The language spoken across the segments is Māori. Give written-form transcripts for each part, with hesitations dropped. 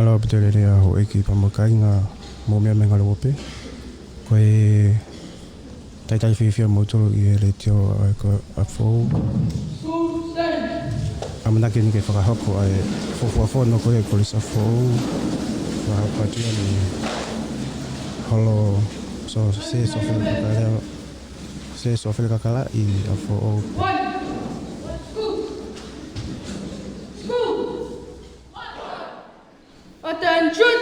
Ala pitererea ho eki pamakai ngā mōmea me ngā rope. Koe taitai whiwhia motoro I le teo ai ko a fōu. Amanake ni ke whakahako ai fōfuafo no koe polisa fōu. Whahapatia ni holo so se sofele kakala. Se sofele kakala I a fōu. Attention!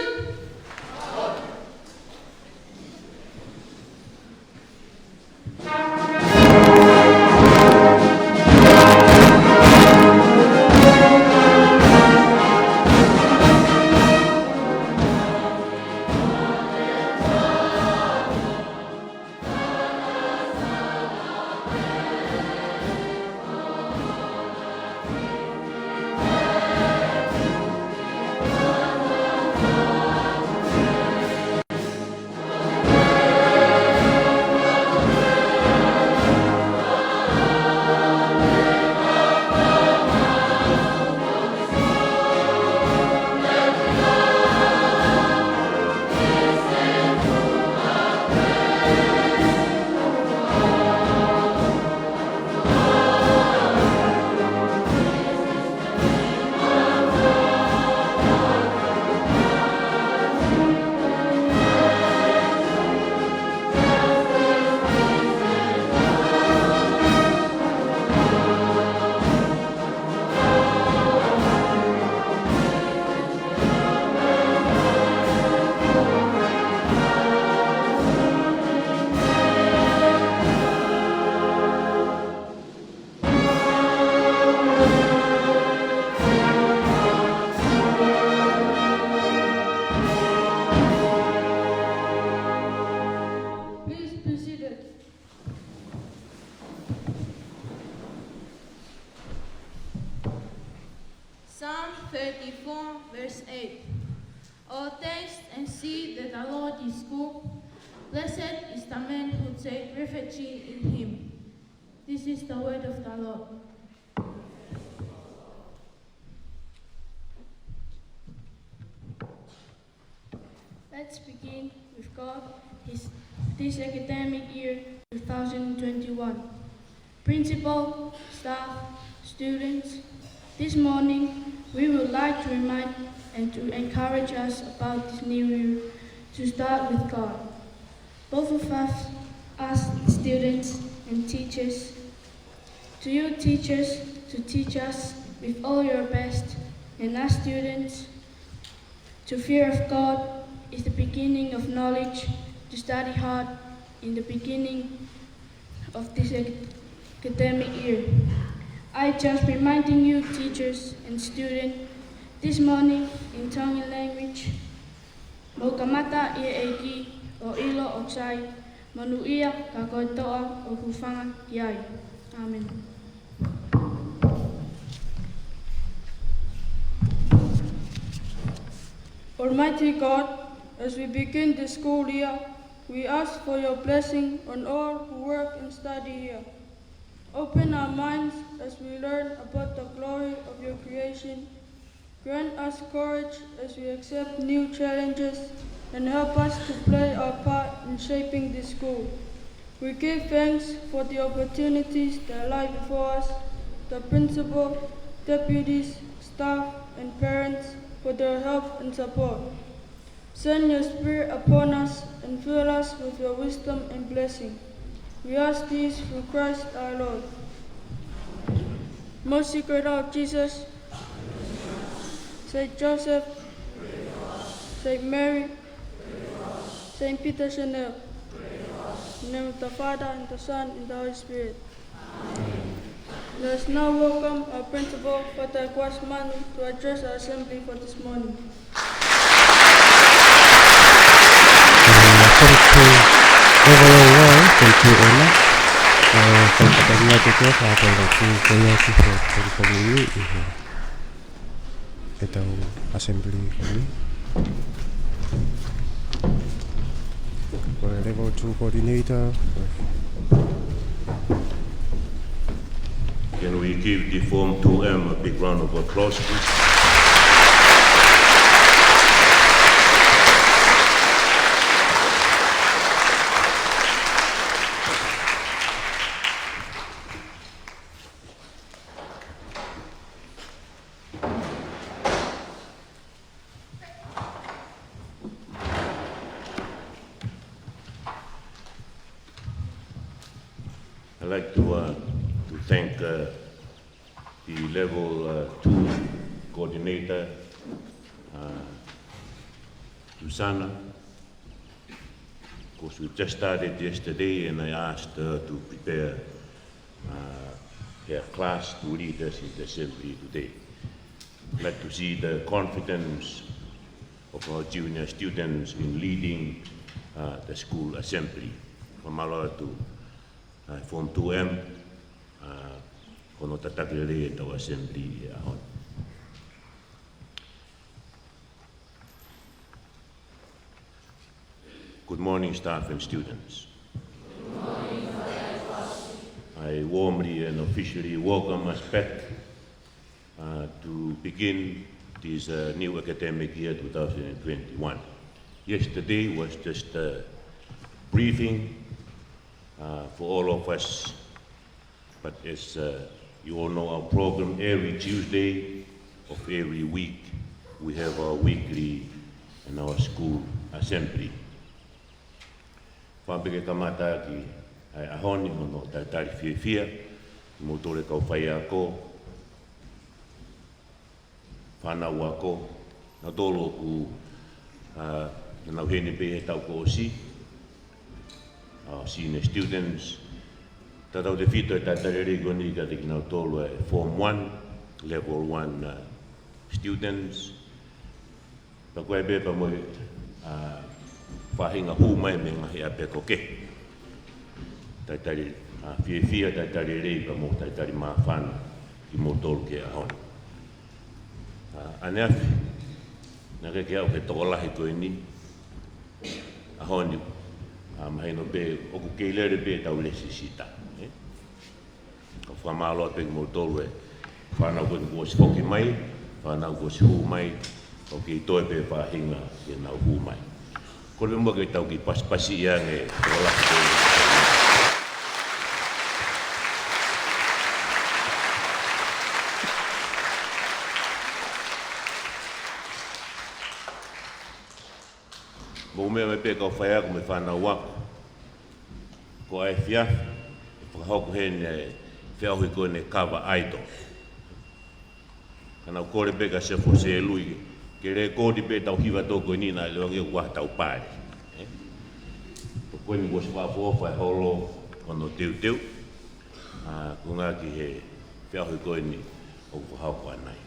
Psalm 34, verse 8. Oh, taste and see that the Lord is good. Blessed is the man who takes refuge in him. This is the word of the Lord. Let's begin with God this academic year 2021. Principal, staff, students, this morning we would like to remind and to encourage us about this new year to start with God. Both of us students and teachers, to you teachers to teach us with all your best, and us students, to fear of God is the beginning of knowledge, to study hard in the beginning of this academic year. I just reminding you teachers and students this morning in Tongan language. Mo kamata ia eki o ilo o chai, manu ia ka koitoa o hufanga iai. Amen. Almighty God, as we begin the school year, we ask for your blessing on all who work and study here. Open our minds as we learn about the glory of your creation. Grant us courage as we accept new challenges and help us to play our part in shaping this school. We give thanks for the opportunities that lie before us, the principal, deputies, staff, and parents for their help and support. Send your Spirit upon us and fill us with your wisdom and blessing. We ask these through Christ our Lord. Most Sacred Heart of Jesus, Saint Joseph, Saint Mary, Saint Peter Chanel. In the name of the Father, and the Son, and the Holy Spirit. Let us now welcome our Principal, Father Guasmanu, to address our assembly for this morning. Assembly kami. Level 2 coordinator. Can we give the Form 2M a big round of applause, please? I'd like to thank the Level 2 coordinator, Susanna. Of course, we just started yesterday, and I asked her to prepare her class to lead us in the assembly today. I'd like to see the confidence of our junior students in leading the school assembly. From to Form 2M, kono tatakere e tau assembly ahon. Good morning, staff and students. Good morning, I warmly and officially welcome us back to begin this new academic year 2021. Yesterday was just a briefing for all of us, but as you all know our program, every Tuesday of every week we have our weekly and our school assembly. Whapeke kamata ki ai ahoni mono taitari whiawhia, mo tore kau whai ako, whanau ako, na tolo ku nau hene pe he tau ko osi, our senior students. Tatau te whito e tatarere goni ka te kinau tolu e Form 1, Level 1 students. Pa koe bepa mo whahinga hū mai me ngahi ape koke. Taitari whiawhia tatarere pa mo taitari maa whana ki mo tolu ke ahon. Ane awhi, na ke au he tokolahi koe ni, ahoni, mahino be oku keilere be tau lesi sita. Ka whamalo pe mo tolu e whanau koe kua si hoki mai, whanau kua si hū mai, o ki toi pe whahinga ke nau hū mai. Kore mua ke tau ki paspasi ia nge tokolahi koe ni. Mo mea me pe kau whai ako me whanau wako. Ko ai whia, e whakahoko hene whiahui koe ne kawa aido. Kanau kore pe ka se fose e lui, ke re kōdi pe tau hiwa tōko ni na leo ngeu kua tau pāri. Ko koe ni kua se whafofa e holo kono teu teu, ko ngā ki he whiahui koe ni o whahoko anai.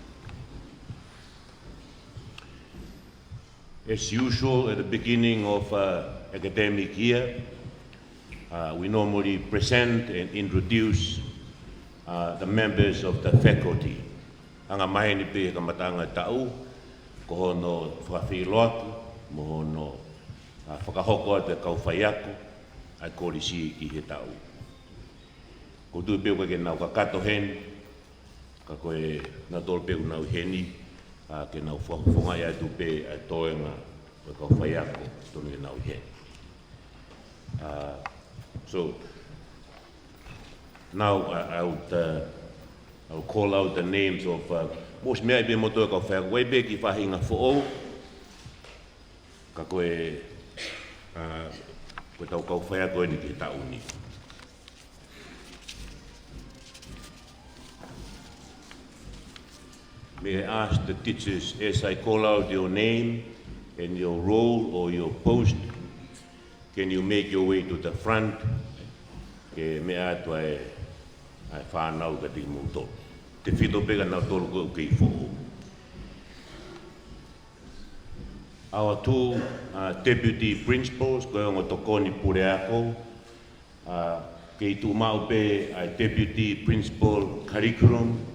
As usual, at the beginning of academic year, we normally present and introduce the members of the faculty. Anga mai ni pe ka matanga tau, ko hono whawhilo aku, mo hono whakahoko ate kau whai aku, ai kōrisi ki he tau. Ko tui peo ke nau ka kato hen, ka koe na tōru peo nau heni, ke nau whakafonga ia tu pe ai toenga o kau whai ako tonu e nau he. So now I'll call out the names of most mea I be mo toi kau whai ako. Wai be ki whahinga fo'ou, ka koe koe tau kau whai ako ni ki tau ni. may I ask the teachers, as I call out your name and your role or your post, can you make your way to the front? Ke mea tu ai whanau ka ti mūtoro. Te whito pega nau toro ko kei fō. Our two deputy principals, ko e tokoni pure ako, kei tu mau pe deputy principal curriculum,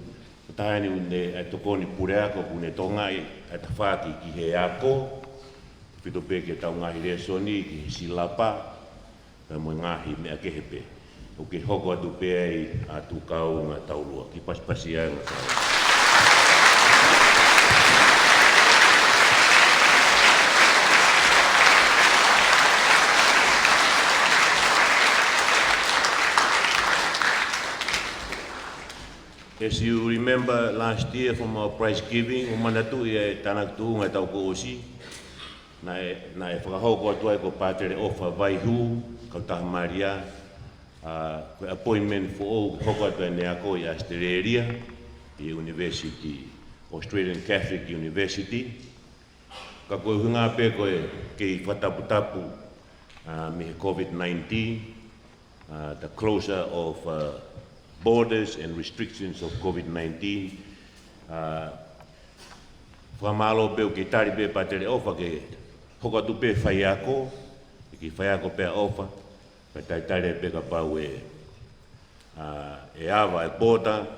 tahani une tokoni pure ako, kune tongai tawhaki ki he ako, whito pe ke tau ngahi rea soni, ki he silapa, mo ngahi mea kehepe. O ke hoko atu pe ai atu kau ngā taurua, ki paspasi ai ngā taurua. As you remember last year from our prize giving, o manatu e tanak tu ngai tau ko osi, na e whakahoko atu ai ko pātere ofa Vaihu, Kautaha Maria, ko appointment for all hoko atu ai neako i Australia, i University, Australian Catholic University. Ka koe hunga pe koe kei whatapu-tapu me COVID-19, the closure of borders and restrictions of COVID-19. Whamalo peo ke tari pe patere ofa ke hoko atu pe whaiako, ki whaiako pe ofa, pe tai tari pe ka pau e awa e pōta,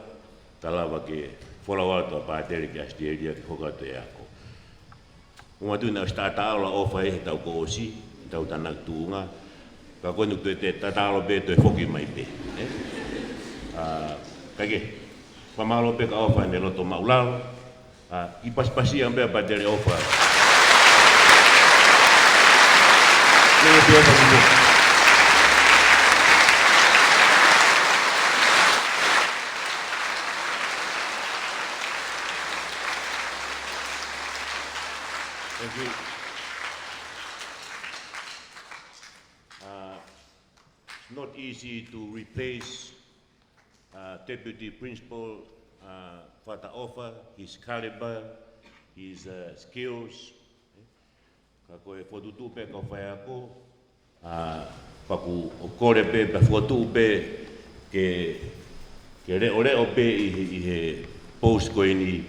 talawa ke wholawatu a patere ki Australia ki hoko atu e ako. Unga tu nau stata aula ofa e tau ko osi, tau tanak tuunga, ka konu te tata alo pe to e whoki mai pe. Kage, whamalo pe ka ofa ne loto maulau, i paspasi ang pe patere ofa. Nene pe ofa kubo. Thank you. It's not easy to replace Deputy Principal Fata Ofa, his caliber, his skills. Ka koe whotutu pe ka whai ako, paku o kore pe pa whotu pe ke reo pe i he post koe ni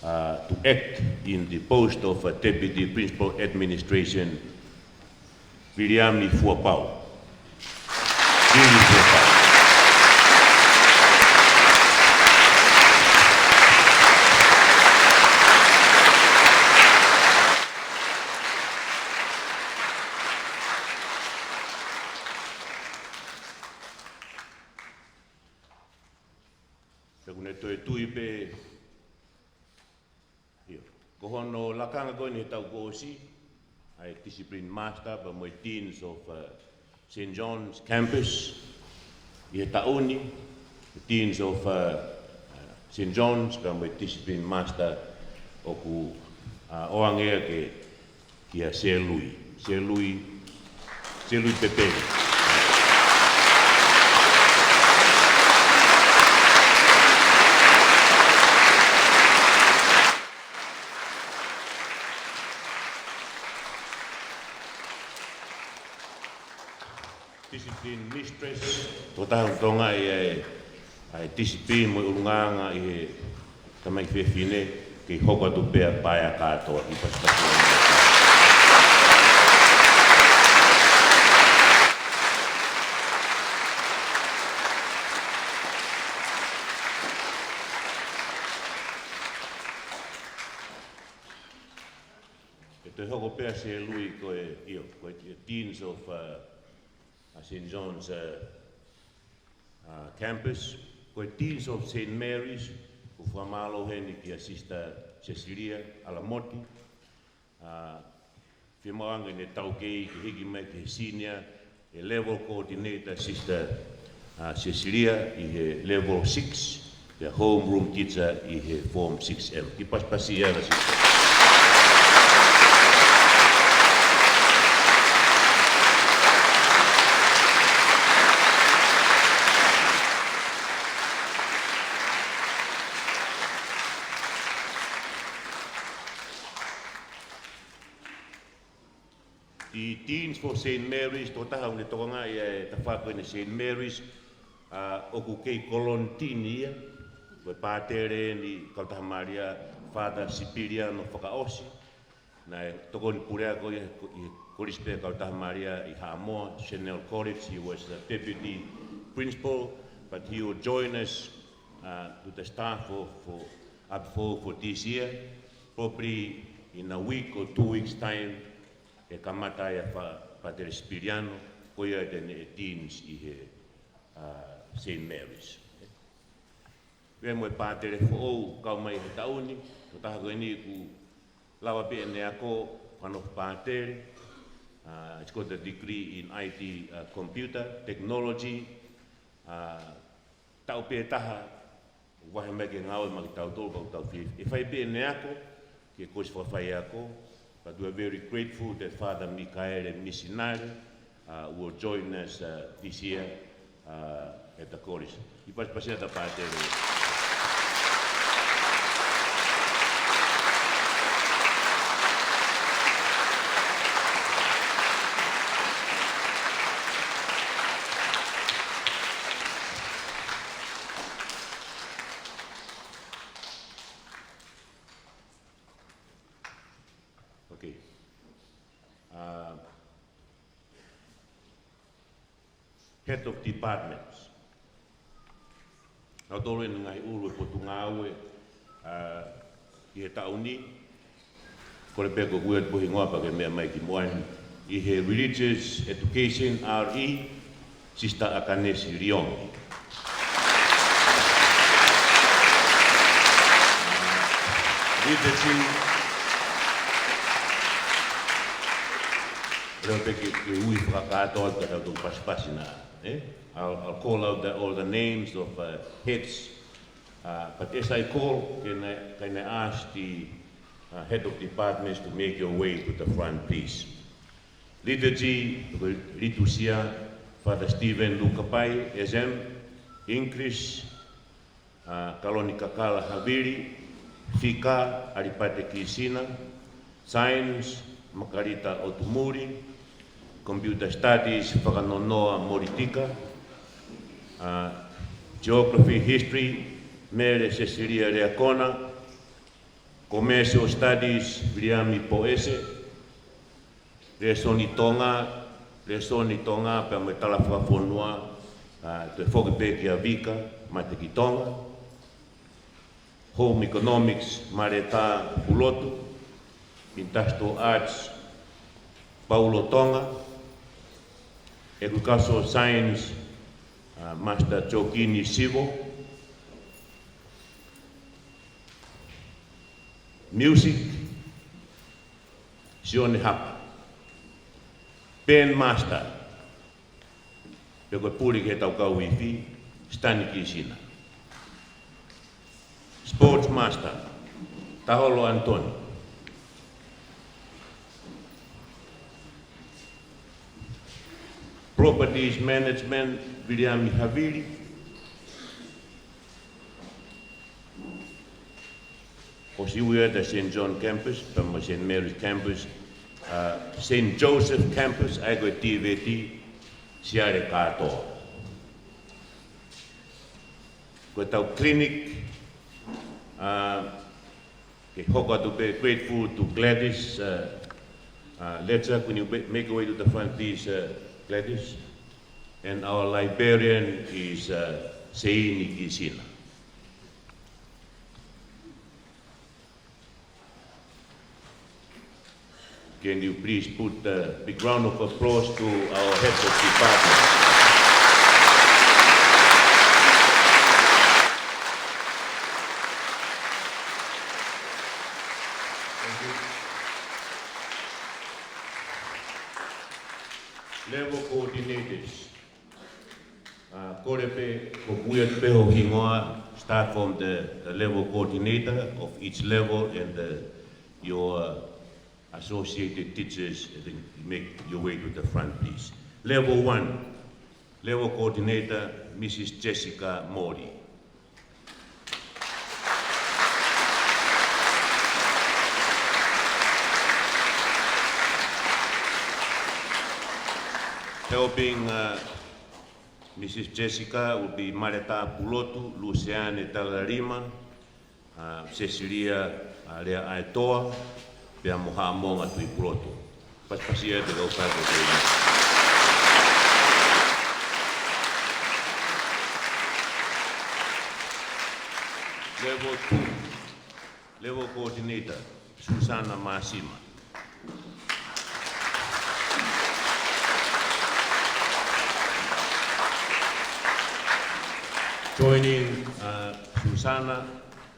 to act in the post of Deputy Principal Administration, Viliami Fuapau. Viliami Fuapau. Kune toi tui pe, ko hono lakanga koe ni tau ko osi, ai discipline master pa moi deans of St. John's campus, i he tauni, deans of St. John's pa moi discipline master o ku oangea ke kia Se Lui Pepe. Discipline mistress, to tahang tonga ai discipline mo urunganga i he tamai whewhine ki hoko tu pea paia katoa i paspasi. E te hoko pea Se Lui koe deans of St. John's campus, koe deans of St. Mary's, ko whamalo heni ki a Sister Cecilia Alamoti, whimaanga ne taukei ki hiki mai ki he senior, e level coordinator Sister Cecilia i he level 6, the homeroom teacher i he form 6M. Ki paspasi era Sister. The Teens for St. Mary's, tō taha une tokonga i ta whako ina St. Mary's, oku kei kolontini ia, koe pātere ni kautaha Maria, Father Sipiriano Whakaosi, na tokoni purea ko i Korispe kautaha Maria i Haamoa, Chanel College. He was the deputy principal, but he will join us to the staff for this year, probably in a week or 2 weeks' time. E kamata ia Padre Spiriano, ko ia tene teens i he St. Mary's. Wea moe Padre Fo'ou, kau mai he tauni, ko taha koe ni ku lawa pe ne ako, whanof Padre. It's got a degree in IT computer technology. Tau pe taha, wahe me ke ngau ma ki tau tolu kau tau whiwhi. E whai pe ne ako, ke kosi whawhai ako, but we're very grateful that Father Mikaele Missinari will join us this year at the college. I pasipasina ta Padre. Okay. Head of departments. Nau tolu ina ngai ulu e potu ngāue i he tauni. Kore peko kuet pohi ngoa pa ke mea mai ki moani. I he Religious Education RE, Sister Akanesi Riongi. Leadership. I'll call out all the names of heads, but as I call, can I ask the head of departments to make your way to the front, please. Liturgy, Litusia, Father Stephen Lukapai, SM, Increase, Kalonika Kala Haviri, Fika, Aripate Kisina, Science, Makarita Otumuri, Computer Studies, Whakanonoa Moritika, Geography, History, Mere Cecilia Reacona, Commercial Studies, Viliami Poese, Resoni Tonga, pe me tala whakafonua, te whakapeki a Vika, Mateki Tonga, Home Economics, Mareta Pulotu, Industrial Arts, Paulo Tonga, Educational Science, Master Chokini Sivo, Music, Sione Hapa, Pen Master, Peko Puri ke tau kau wifi, Stani Kisina, Sports Master, Taholo Antoni, Properties Management, Viliami Havili, Osiwea, the St. John campus, from St. Mary's campus, St. Joseph campus, Aigo TVT, Siare Kato. Ko tau clinic, ke hoka to be grateful to Gladys, Letsa, when you make your way to the front, please, Gladys. And our librarian is Seini Kisina. Can you please put a big round of applause to our head of department? Level coordinators. Korepe, Kopuya Peho Hingoa, start from the level coordinator of each level and your associated teachers, and make your way to the front, please. Level 1, level coordinator, Mrs. Jessica Mori. helping Mrs. Jessica will be Mareta Pulotu, Luciane Talarima, Cecilia Lea Aetoa, Pea Moha Monga Tui Pulotu. Paspasia te gauwhako te ina. Level 2, Level Coordinator, Susana Masima. Joining Susana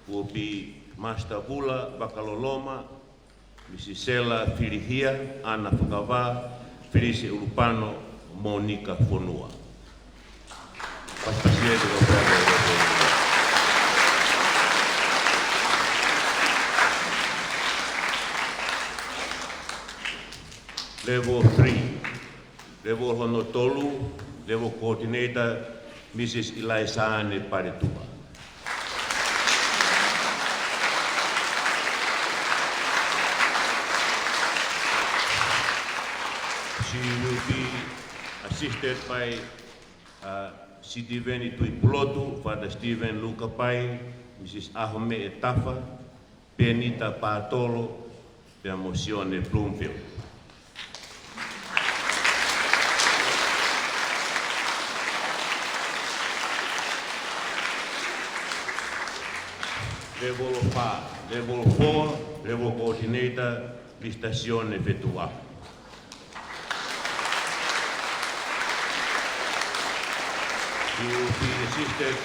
will be Master Vula Bakaloloma, Mrs. Sela Firihia, Ana Whakawā, Felice Urupano, Monica Fonua. Paspasia te gauwhako. Level 3, Level Honotolu, Level Coordinator, Mrs. Ilaisane Paretua. She will be assisted by Sitiveni Tui Pulotu, Father Stephen Lukapai, Mrs. Ahome Etafa, Benita Patolo, Pea Mosione Bloomfield. Level 5, Level 4, Level Coordinator, Listazione Vetua. She will be assisted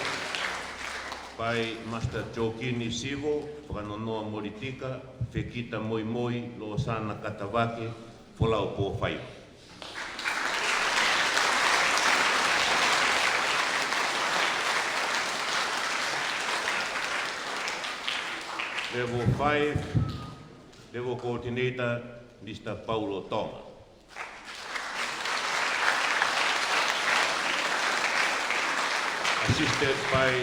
by Master Jokini Sivo, Whakanonoa Moritika, Whekita Moi Moi, Loosana Katawake, Folau Pōwhai. Level 5, Level Coordinator, Mr. Paulo Tonga. Assisted by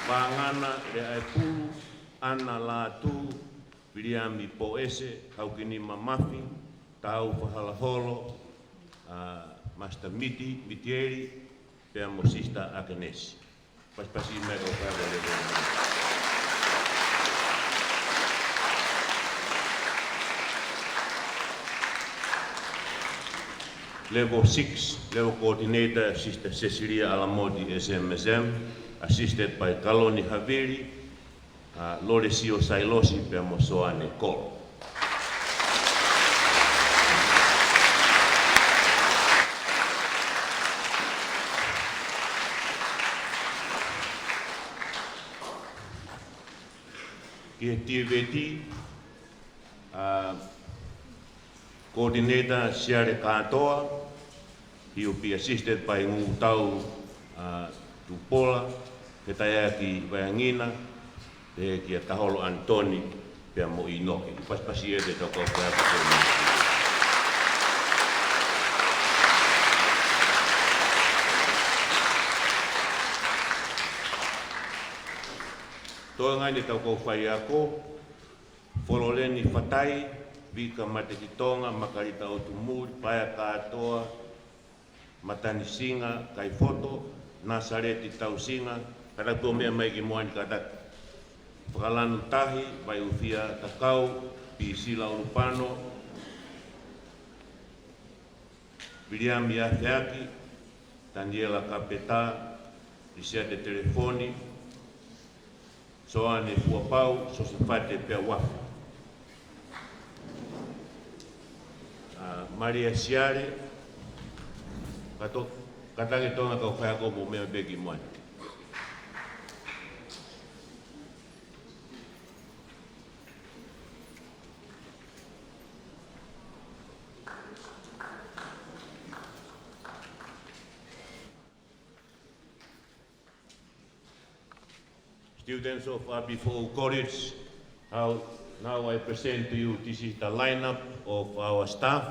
Wangana Reaipulu, Ana Latu, Viliami Poese, Haukini Mamafi, Tau Pahalaholo, Master Mitieri, Pea Mosista Akenesi. Paspasi mega level. Level 6, Level Coordinator, Sister Cecilia Alamodi, SMSM, assisted by Kaloni Haviri, Loresio Sailosi, Pea Mosoane Kolo. Kia TVT, Coordinator Siare Katoa, he will be assisted by Ngutau Tupola, Ketayaki Vayangina, te kia Taholo Antoni, Pea Mo Inoki. Paspasi te toko pea pea. Toa ngai ni tau whai ako, Fololeni Fatai, Vika Matekitonga, Makarita Otumuri, Paia Katoa, Matani Singa, Kaifoto, Nasareti Tausinga, Karakua mea mai ki moani katak. Whakalanu tahi, Vai Ufia Takau, Pisila Urupano, Viliami Afeaki, Daniela Kapeta, Risia de Telefoni, Soane Fuapau, Sosifate Pea Wafu. Maria Siare, Katake tonga kau whai ako mo mea beki moani. Students of RB4 College, now I present to you, this is the lineup of our staff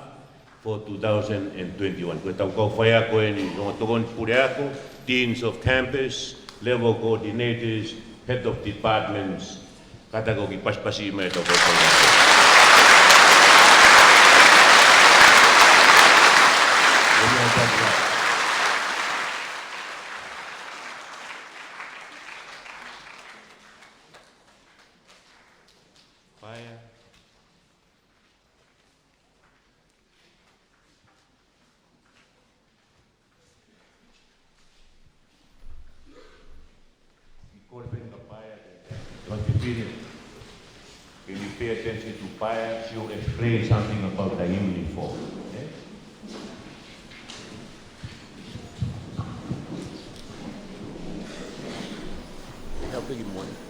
for 2021. Ko tau kau whai ako e ni nonga tokon pure ako, deans of campus, level coordinators, head of departments, kata ko ki paspasi mai tau kau whai ako. Terima kasih. paia. Don't you feel it? When you pay attention to Paya, she'll explain something about the uniform. Okay? How big in one?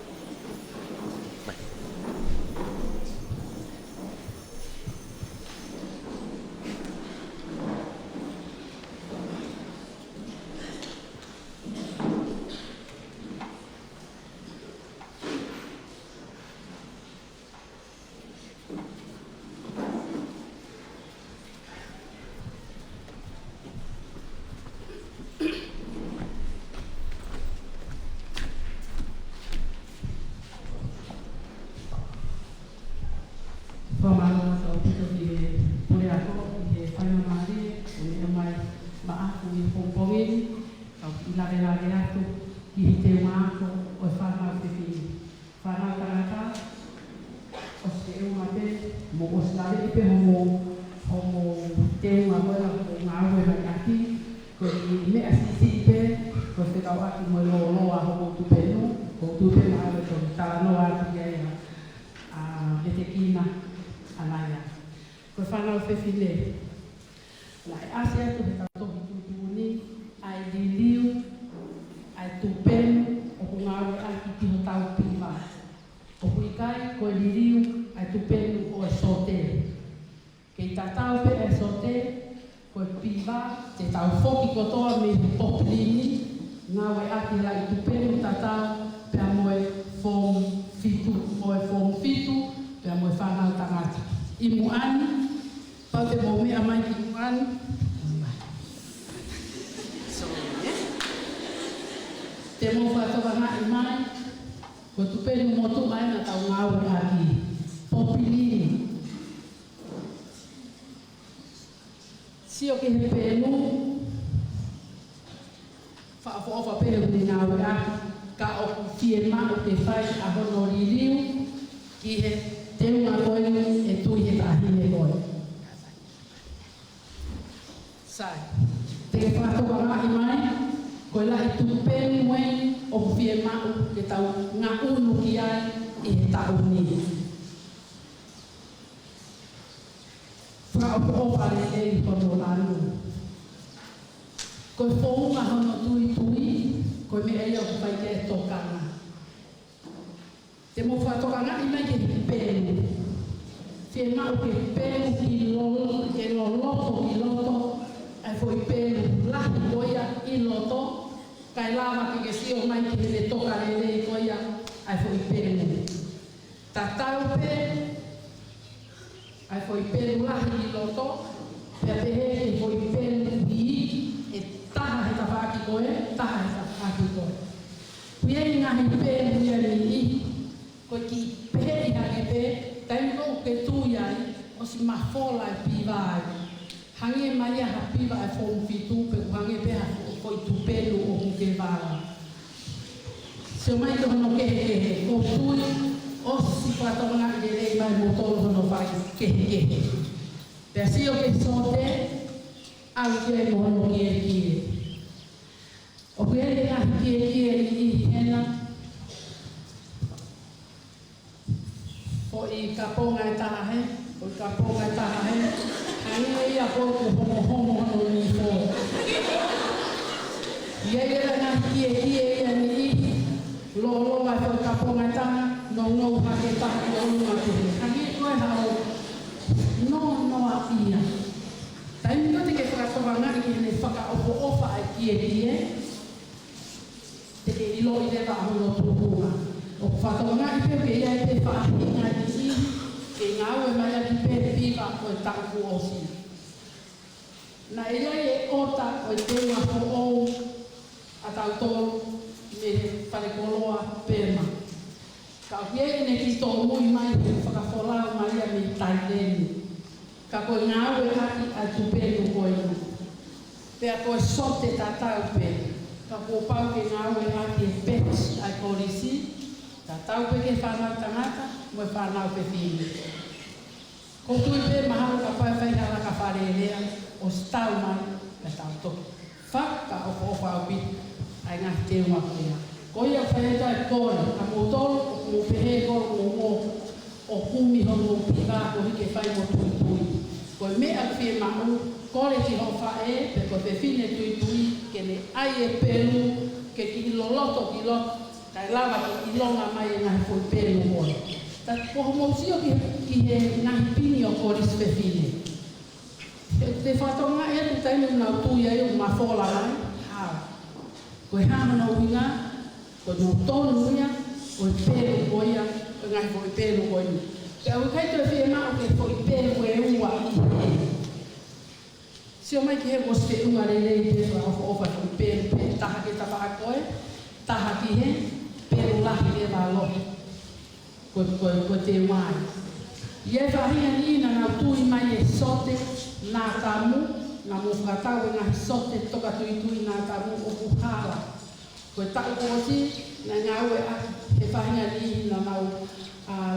mo whanau pe whine. Ko tui pe mahau ka pai whaihara ka wharelea o stau mai ka tau toki. Whaka o ko whau piti ai ngahi te unga kua. Ko ia whaeta e kore, ka mō tolu o mō pehe kore mō o kumi ho mō pika ko hike whai mo tui tui. Ko mea whie mahu, kore ki ho whae, pe ko pe whine tui tui, ke ne ai e pelu, ke ki loloto ki loto, kai lava ki ilonga mai e ngahi fui pelu oi. Ta ko ho mōsio ki he ngahi pini o kore se whine. Te whatonga e te tainu nau tui ai o mawhola mai, haa. Ko he hana o winga, ko no tonu ia, o i pēru koia, o ngai ko i pēru koia. Te au kai tue whie mao ke ko i pēru e ua i he. Sio mai ki he ko se unga lelei pēru a ofo ofa ko i pēru pē, taha ke tapa a koe, taha ki he, pēru lahi e wā lohi. Ko te wai. Ie whahia ni na ngau tui mai e sote, nā tamu, ngā mō whakatau e ngahi sote toka tui tui nā tamu o kuhara. Koe tako kōti, na ngā ue a he whahia ni na mau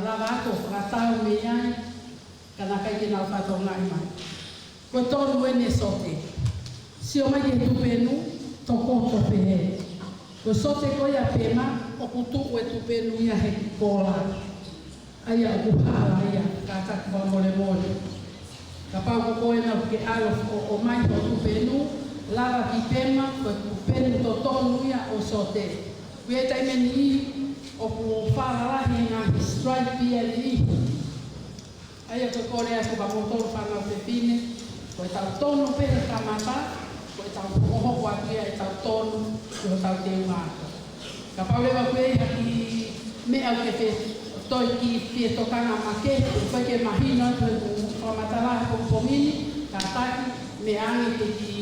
lava ato whakatau me iai, ka nā kai ke nau whātou ngai mai. Koe tōru e ne sote. Sio mai ke tupenu, toko tope he. Koe sote koe a pēma, o kutu e tupenu ia he kōla. Aia o kuhara ia, ka taku wa mole mole. Ka pau ko koe na ke alo o mai o tupenu, lava ki pēma, koe tupenu to tonu ia o sote. Koe e taimeni i, o ku whārahi ngā strike pia li. Aia koe kore a ko ka motoru whanau te whine, koe tau tonu pēra ka mata, koe tau kohoko a kia e tau tonu, koe tau te umāko. Ka pau lewa koe i haki mea au ke te toi ki te tokanga make, koe ke mahino koe ku whamataraha ko pomini, ka taki me angi ke ki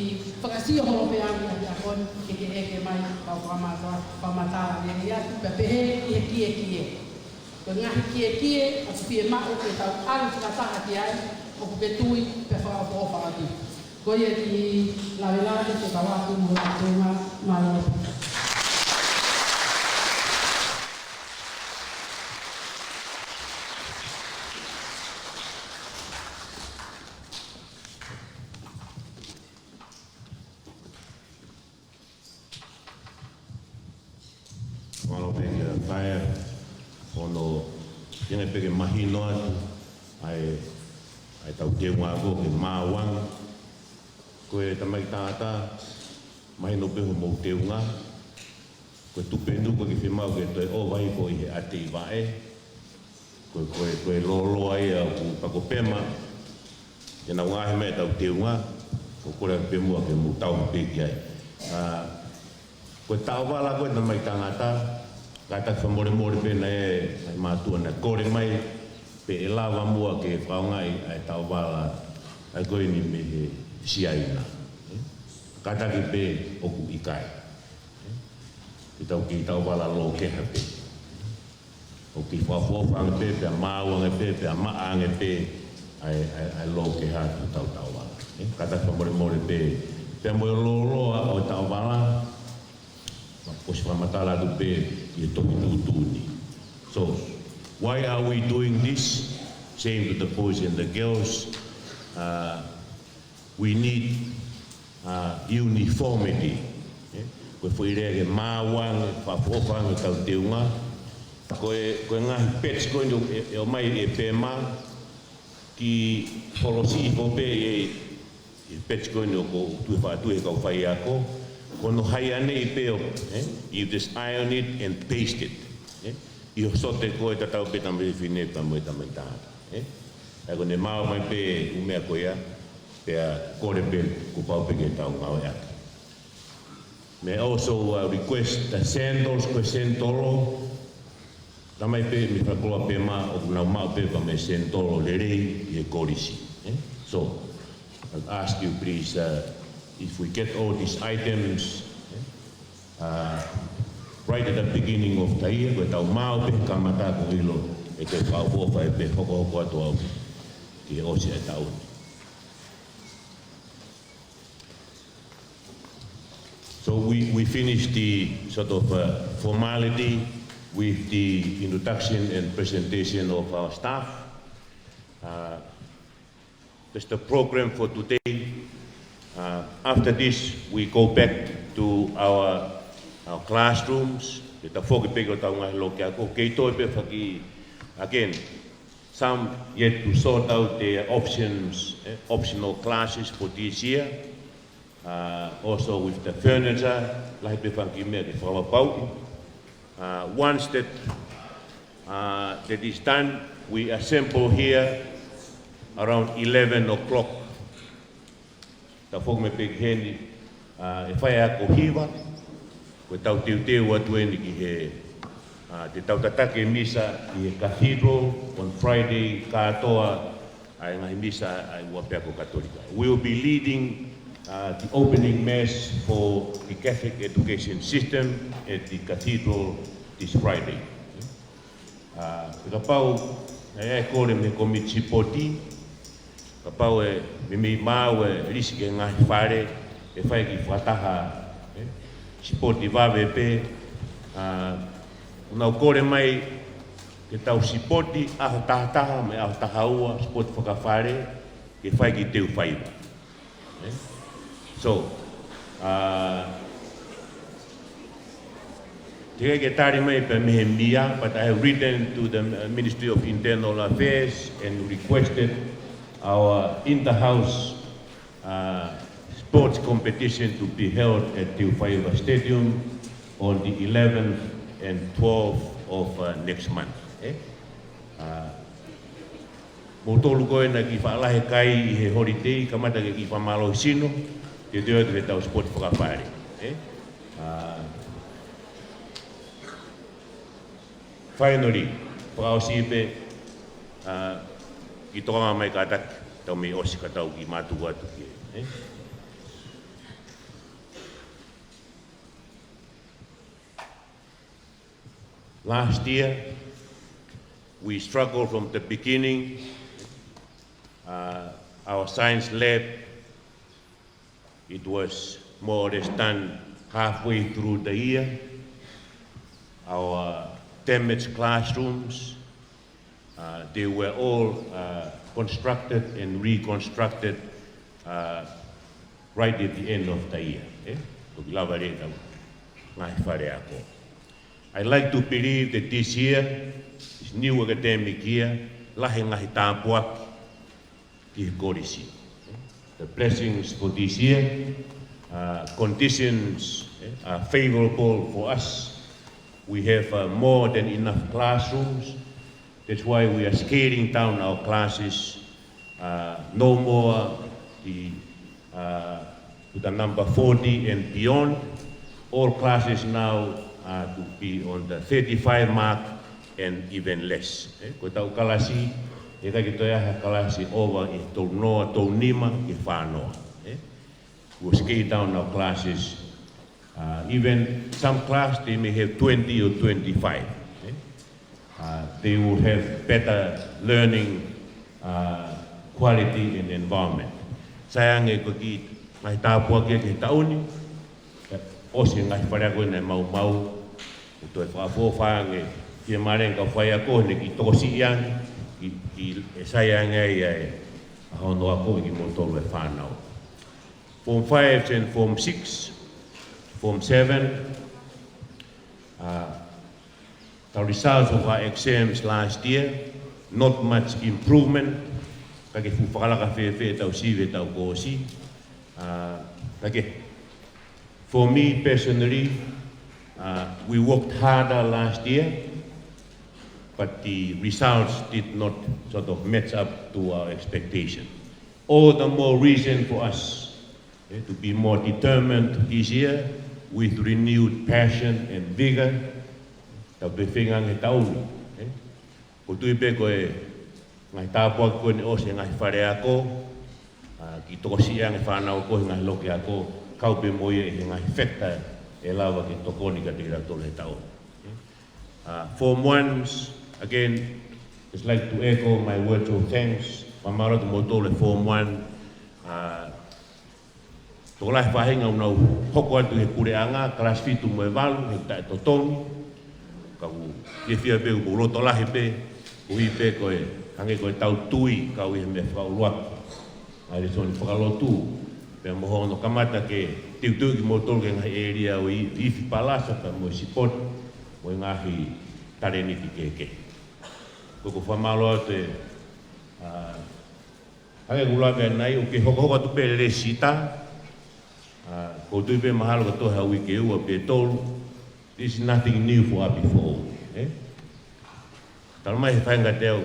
whakasio holo pe angi a kia koni, ke eke mai kau whamatara le ia, pe pehe kie kie. Ko ngahi kie o ku pie mao ke tau alu whakataha ki ai, o ku petui pe whakapofa ati. Ko ia ki lawelade te kawatu mo la tunga malo. Ono tēnei peke mahino atu, ai tau te ngā ko ke māwang. Koe tamai tātā, mahino peho mou te unga. Koe tupenu koe ki whemau ke toi o vai ko i he ate i wae. Koe lolo ai au ku pako pema. Tēnā ngāhe mai tau te unga, ko kore pemua ke mou tau peki ai. Koe tau wala koe tamai tātā, kata whamore pēna e mātua na kore mai pe e lawa mua ke whaongai ai tau wala ai koe ni me he siaina. Kata ki pe oku ikai. Ki tau wala lo keha pe. O ki whafofa ange pe, pe a māu ange pe, pe a maa ange pe ai lo keha ki tau wala. Kata whamore pe, pe a moe lo loa o tau wala, Kosi whamatala tu pe i toki tūtūni. So, why are we doing this? Saying to the boys and the girls, we need uniformity. Koe whaerea ke māwang, whawhofanga tau te unga. Koe ngahi pets koe e o mai e pēmā, ki polosi ko pe e pets koe o ko tue whaatue kau whai ako. Kono hai ane I peo, you just iron it and paste it. I sote koe tatau pe tamai whine pa moe tamai tāta. Eko ne māo mai pe umea koea, pe a kore pe ku pau pe ke tau ngau ea. May also request the sandals koe sentolo, tamai pe mi whakoa pe mā o kunau mao pe pa me sentolo le rei I e korisi. So, I'll ask you please, if we get all these items right at the beginning of the year, koe tau mao pe kamata ko ilo e te whaopofa e pe hoko atu au ki e osi e tau. So we finished the sort of formality with the introduction and presentation of our staff. That's the program for today. After this, we go back to our classrooms. Again, some yet to sort out their optional classes for this year. Also with the furniture, once that is done, we assemble here around 11 o'clock. The folk me big handy, if I ako hiva, without the what when he the Tautatake Misa in Cathedral on Friday, Katoa, and Misa, I Wapeko Catholica. We will be leading the opening mass for the Catholic education system at the Cathedral this Friday. Kapau, I call him the Committee Poti. Kapau, me mawe, risque ngai fare, if I give Wataha, Spoti Vavepe. Nau kore mai ke tau sipoti aho tahataha me aho tahaua spoti whakawhare ke whai ki teu whaiwa. So, te ke tari mai pe mehe mia, but I have written to the Ministry of Internal Affairs and requested our inter-house sports competition to be held at Teu Whaiwa Stadium on the 11th and 12th of next month. Mo tolu koe na ki whaalahe kai I he holiday, kamata ke ki whamalo sino, te teo te tau sport whakawhare. Finally, whakao sipe, ki toka mai katak, tau me osi katau ki mātu atu ki. Last year, we struggled from the beginning. Our science lab, it was more or less done halfway through the year. Our damaged classrooms, they were all constructed and reconstructed right at the end of the year. I'd like to believe that this year, this new academic year, lahi ngahi tāpuak ki korisi. The blessings for this year, conditions are favorable for us. We have more than enough classrooms. That's why we are scaling down our classes. No more to the number 40 and beyond. All classes now to be on the 35 mark and even less. Ko tau kalasi, e kai toia ha kalasi over I tau noa, tau nima, I whānoa. We'll scale down our classes. Even some class, they may have 20 or 25. They will have better learning quality and environment. Sayang e ko ki mai tāpua kia ki tauni, osi ngai wharea koe nei mau, to e whaafōwhaange, ki e marenga whai a koe ne ki tosi iang, ki e sayang e ahono a koe ki motoro e whanau. Form 5 and Form 6, Form 7, the results of our exams last year, not much improvement. Kake whaalaka whewhe tau siwe tau kōsi. For me personally, we worked harder last year, but the results did not sort of match up to our expectation. All the more reason for us to be more determined this year with renewed passion and vigor. Tau pe whengang e taunu. Ko tui pe koe ngai tāpua koe ne ose ngai whare ako, ki tokosi ang e whanau koe ngai loke ako, kau pe moe e ngai whekta e lawa ki tokoni ka tira tole he tau. Form 1s, again, just like to echo my words of thanks. Pamara to mo tole Form 1. Tō lai whahenga unau hoko atu he kureanga, class fitu mo e walu, he tae totongi, ka u ke fia pe u loto lahi pe ui pe koe hange koe tau tui ka ui me whaurua ai soni whakalotu pe moho no kamata ke tiutu ki motol ke ngai area o ifi palasa ka mo sipot mo ngahi tareni ki keke ko whamaloa te hange gulanga nai o ke hoko tu pe le sita ko tu pe mahalo ka toha ui ke ua pe tolu. This is nothing new for us before. Tal mai whainga teo,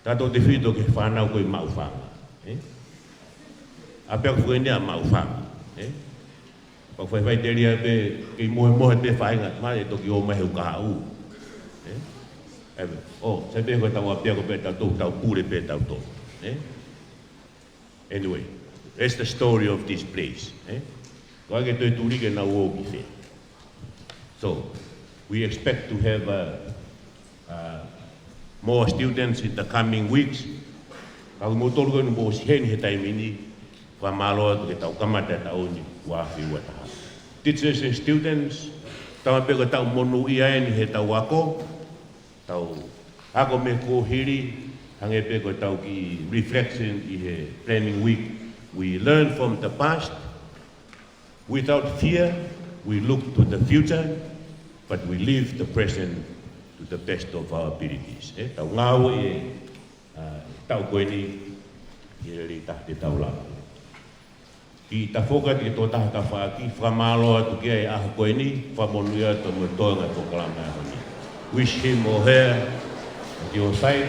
tato te whito ke whanau koe maufanga. Apea ku whenea maufanga. Pa whai te ria pe, ke mohe pe whainga, mai e toki o mahe u kaha u. Se pe koe tau apea ko pe tau pure pe tau tō. Anyway, that's the story of this place. Ko ake toi tūrike na uoki whe. So, we expect to have more students in the coming weeks. Kau mo tolu ko mo sihen he taimini, wa malo ke tau kamata ta oni wa fi wa ta. Teachers and students, tau pe ko tau monu ia ni he tau ako, tau ako me ko hiri, hange pe ko tau ki reflection i he planning week. We learn from the past without fear. We look to the future, but we live the present to the best of our abilities. Tau ngau tau koe ni, i reri tahte tau la. Ki ta whoka ki tō taha ka whaaki, whamalo atu kia e aha koe ni, whamonuia tō mo toanga tō kalama e honi. Wish him or her, at your side,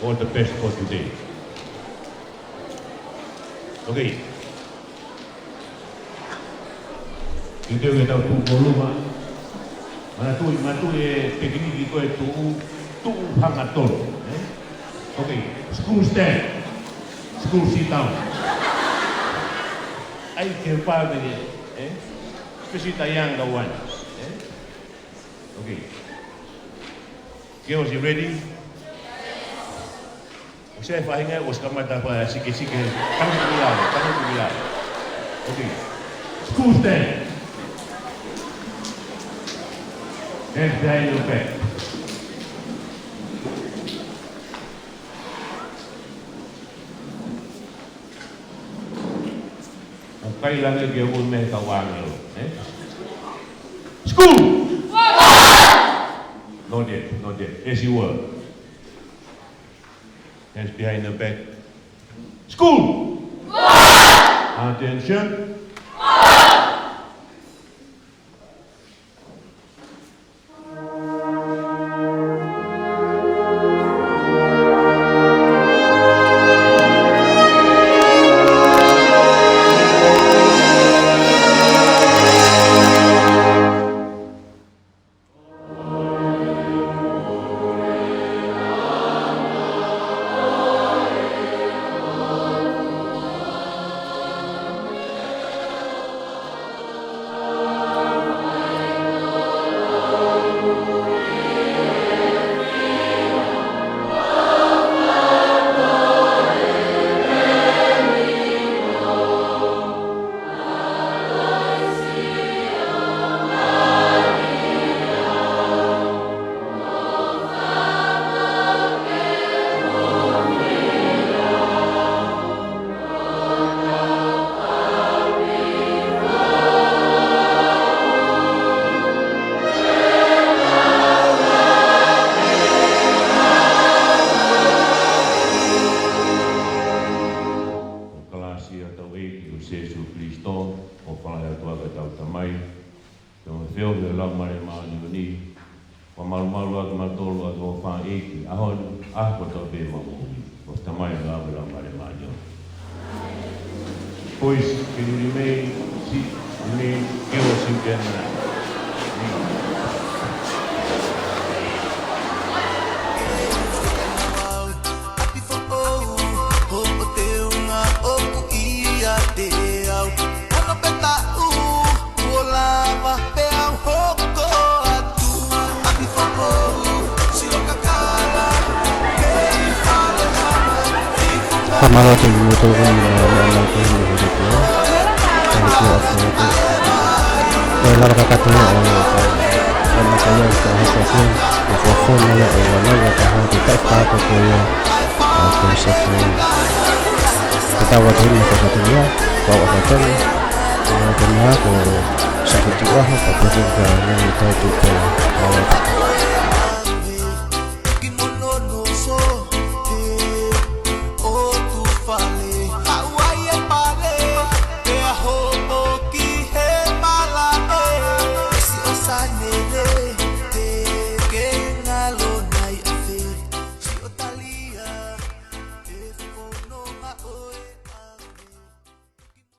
all the best for today. Okay. Kita ke tau tu koluma, mana tu teknik ko tu hanga tol. Okay, school stand, school sit down. I can find it, especially the younger ones. Okay, girls, you ready? Saya fahingga was kamata pa sikit-sikit tangan bilang. Okay, school stand. And behind your back. Kailangan gawin may kawangan. School! Not yet. As you were. Hands behind the back. School! Attention. Pois, que no remain, que eu sempre Kamala tu motor kan, mana tu yang berada di sana. Kalau tu apa tu? lava kakatunya ang kaya sa hasapin ufofon na o wala na kahang kita pa ko ya kung sa kita wadin na kakatunya bawa kakal kanya ko sa kituah papasin ka ng ito dito